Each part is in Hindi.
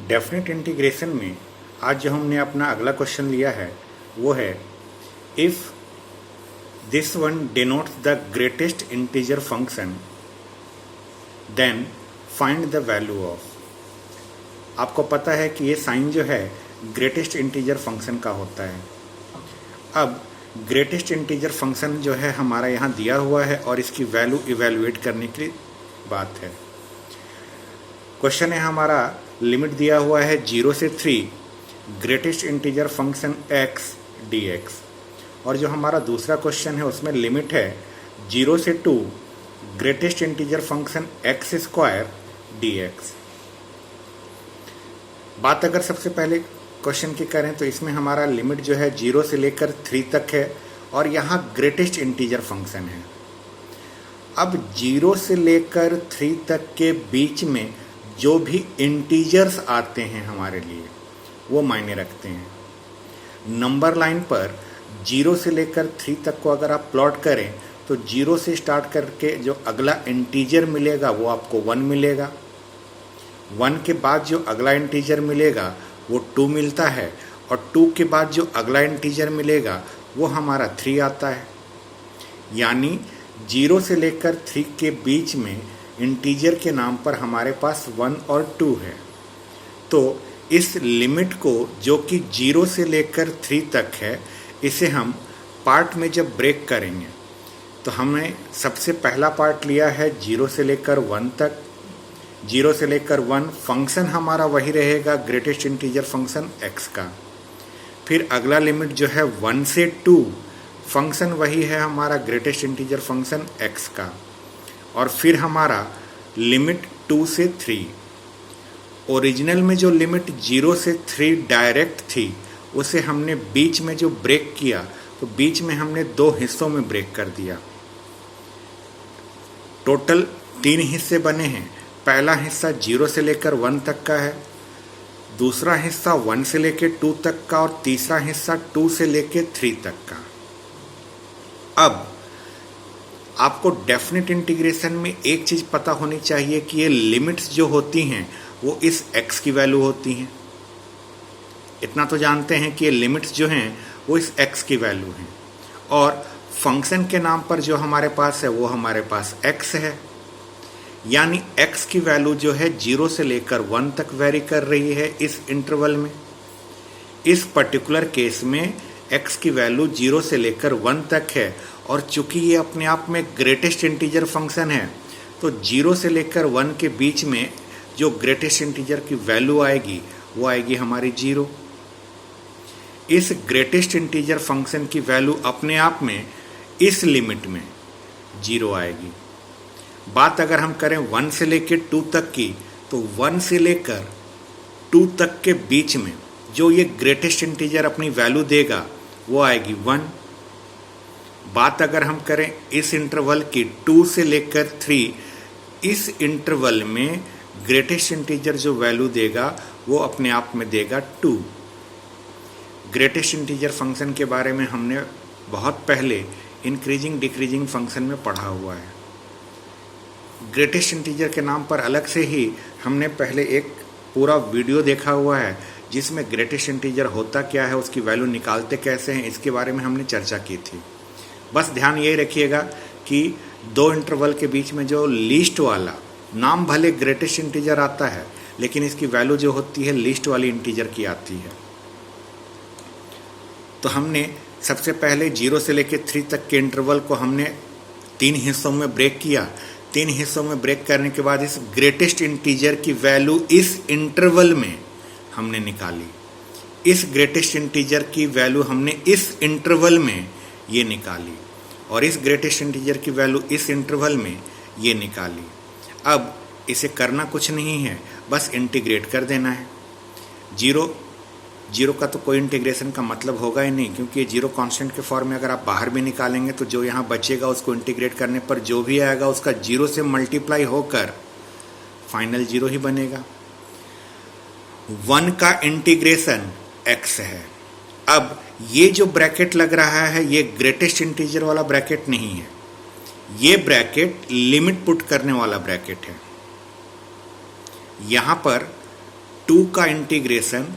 डेफिनेट इंटीग्रेशन में आज जो हमने अपना अगला क्वेश्चन लिया है वो है if this one denotes the greatest integer function then find the value of. आपको पता है कि ये साइन जो है ग्रेटेस्ट इंटीजर फंक्शन का होता है। अब ग्रेटेस्ट इंटीजर फंक्शन जो है हमारा यहाँ दिया हुआ है और इसकी वैल्यू इवेलुएट करने की बात है। क्वेश्चन है हमारा लिमिट दिया हुआ है 0 से 3 greatest integer function x dx, और जो हमारा दूसरा क्वेश्चन है उसमें लिमिट है 0 से 2 greatest integer function x square dx। बात अगर सबसे पहले क्वेश्चन की करें तो इसमें हमारा लिमिट जो है 0 से लेकर 3 तक है और यहाँ ग्रेटेस्ट इंटीजर फंक्शन है। अब 0 से लेकर 3 तक के बीच में जो भी इंटीजर्स आते हैं हमारे लिए वो मायने रखते हैं। नंबर लाइन पर 0 से लेकर 3 तक को अगर आप प्लॉट करें तो 0 से स्टार्ट करके जो अगला इंटीजर मिलेगा वो आपको 1 मिलेगा। 1 के बाद जो अगला इंटीजर मिलेगा वो 2 मिलता है और 2 के बाद जो अगला इंटीजर मिलेगा वो हमारा 3 आता है। यानी 0 से लेकर 3 के बीच में इंटीजर के नाम पर हमारे पास 1 और 2 है। तो इस लिमिट को जो कि 0 से लेकर 3 तक है इसे हम पार्ट में जब ब्रेक करेंगे तो हमने सबसे पहला पार्ट लिया है 0 से लेकर 1 तक। 0 से लेकर 1 फंक्शन हमारा वही रहेगा ग्रेटेस्ट इंटीजर फंक्शन x का। फिर अगला लिमिट जो है 1 से 2 फंक्शन वही है हमारा ग्रेटेस्ट इंटीजर फंक्शन x का। और फिर हमारा लिमिट 2 से 3। ओरिजिनल में जो लिमिट 0 से 3 डायरेक्ट थी उसे हमने बीच में जो ब्रेक किया तो बीच में हमने 2 हिस्सों में ब्रेक कर दिया। टोटल 3 हिस्से बने हैं। पहला हिस्सा 0 से लेकर 1 तक का है, दूसरा हिस्सा 1 से लेकर 2 तक का और तीसरा हिस्सा 2 से लेकर 3 तक का। अब आपको डेफिनेट इंटीग्रेशन में एक चीज़ पता होनी चाहिए कि ये लिमिट्स जो होती हैं वो इस x की वैल्यू होती हैं। इतना तो जानते हैं कि ये लिमिट्स जो हैं वो इस x की वैल्यू हैं और फंक्शन के नाम पर जो हमारे पास है वो हमारे पास x है। यानी x की वैल्यू जो है 0 से लेकर 1 तक वेरी कर रही है इस इंटरवल में। इस पर्टिकुलर केस में x की वैल्यू 0 से लेकर 1 तक है और चूंकि ये अपने आप में ग्रेटेस्ट इंटीजर फंक्शन है तो 0 से लेकर 1 के बीच में जो ग्रेटेस्ट इंटीजर की वैल्यू आएगी वो आएगी हमारी 0। इस ग्रेटेस्ट इंटीजर फंक्शन की वैल्यू अपने आप में इस लिमिट में 0 आएगी। बात अगर हम करें 1 से लेकर 2 तक की तो 1 से लेकर 2 तक के बीच में जो ये ग्रेटेस्ट इंटीजर अपनी वैल्यू देगा वो आएगी 1। बात अगर हम करें इस इंटरवल की 2 से लेकर 3, इस इंटरवल में ग्रेटेस्ट इंटीजर जो वैल्यू देगा वो अपने आप में देगा 2। ग्रेटेस्ट इंटीजर फंक्शन के बारे में हमने बहुत पहले इंक्रीजिंग डिक्रीजिंग फंक्शन में पढ़ा हुआ है। ग्रेटेस्ट इंटीजर के नाम पर अलग से ही हमने पहले एक पूरा वीडियो देखा हुआ है जिसमें ग्रेटेस्ट इंटीजर होता क्या है, उसकी वैल्यू निकालते कैसे हैं, इसके बारे में हमने चर्चा की थी। बस ध्यान ये रखिएगा कि 2 इंटरवल के बीच में जो लीस्ट वाला नाम भले ग्रेटेस्ट इंटीजर आता है लेकिन इसकी वैल्यू जो होती है लीस्ट वाली इंटीजर की आती है। तो हमने सबसे पहले 0 से लेकर 3 तक के इंटरवल को हमने 3 हिस्सों में ब्रेक किया। 3 हिस्सों में ब्रेक करने के बाद इस ग्रेटेस्ट इंटीजर की वैल्यू इस इंटरवल में हमने निकाली। इस ग्रेटेस्ट इंटीजर की वैल्यू हमने इस इंटरवल में ये निकाली और इस ग्रेटेस्ट इंटीजर की वैल्यू इस इंटरवल में ये निकाली। अब इसे करना कुछ नहीं है, बस इंटीग्रेट कर देना है। 0 का तो कोई इंटीग्रेशन का मतलब होगा ही नहीं क्योंकि ये 0 कांस्टेंट के फॉर्म में अगर आप बाहर भी निकालेंगे तो जो यहाँ बचेगा उसको इंटीग्रेट करने पर जो भी आएगा उसका 0 से मल्टीप्लाई होकर फाइनल 0 ही बनेगा। 1 का इंटीग्रेशन x है। अब ये जो ब्रैकेट लग रहा है ये ग्रेटेस्ट इंटीजर वाला ब्रैकेट नहीं है, ये ब्रैकेट लिमिट पुट करने वाला ब्रैकेट है। यहाँ पर 2 का इंटीग्रेशन,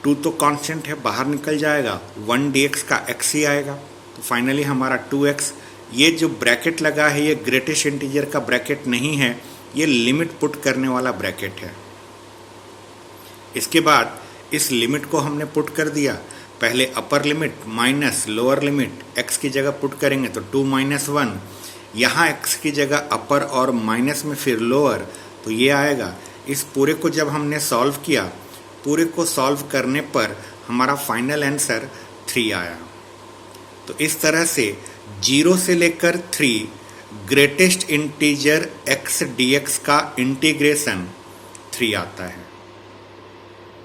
2 तो कांस्टेंट है, बाहर निकल जाएगा, 1 dx का x ही आएगा, तो फाइनली हमारा 2x। ये जो ब्रैकेट लगा है ये ग्रेटेस्ट इंटीजर का ब्रैकेट नहीं है, ये लिमिट पुट करने वाला ब्रैकेट है। इसके बाद इस लिमिट को हमने पुट कर दिया, पहले upper limit minus lower limit x की जगह पुट करेंगे तो 2 - 1, यहाँ x की जगह अपर और माइनस में फिर लोअर, तो ये आएगा। इस पूरे को जब हमने सॉल्व किया, पूरे को सॉल्व करने पर हमारा फाइनल आंसर 3 आया। तो इस तरह से 0 से लेकर 3 ग्रेटेस्ट इंटीजर x dx का इंटीग्रेशन 3 आता है।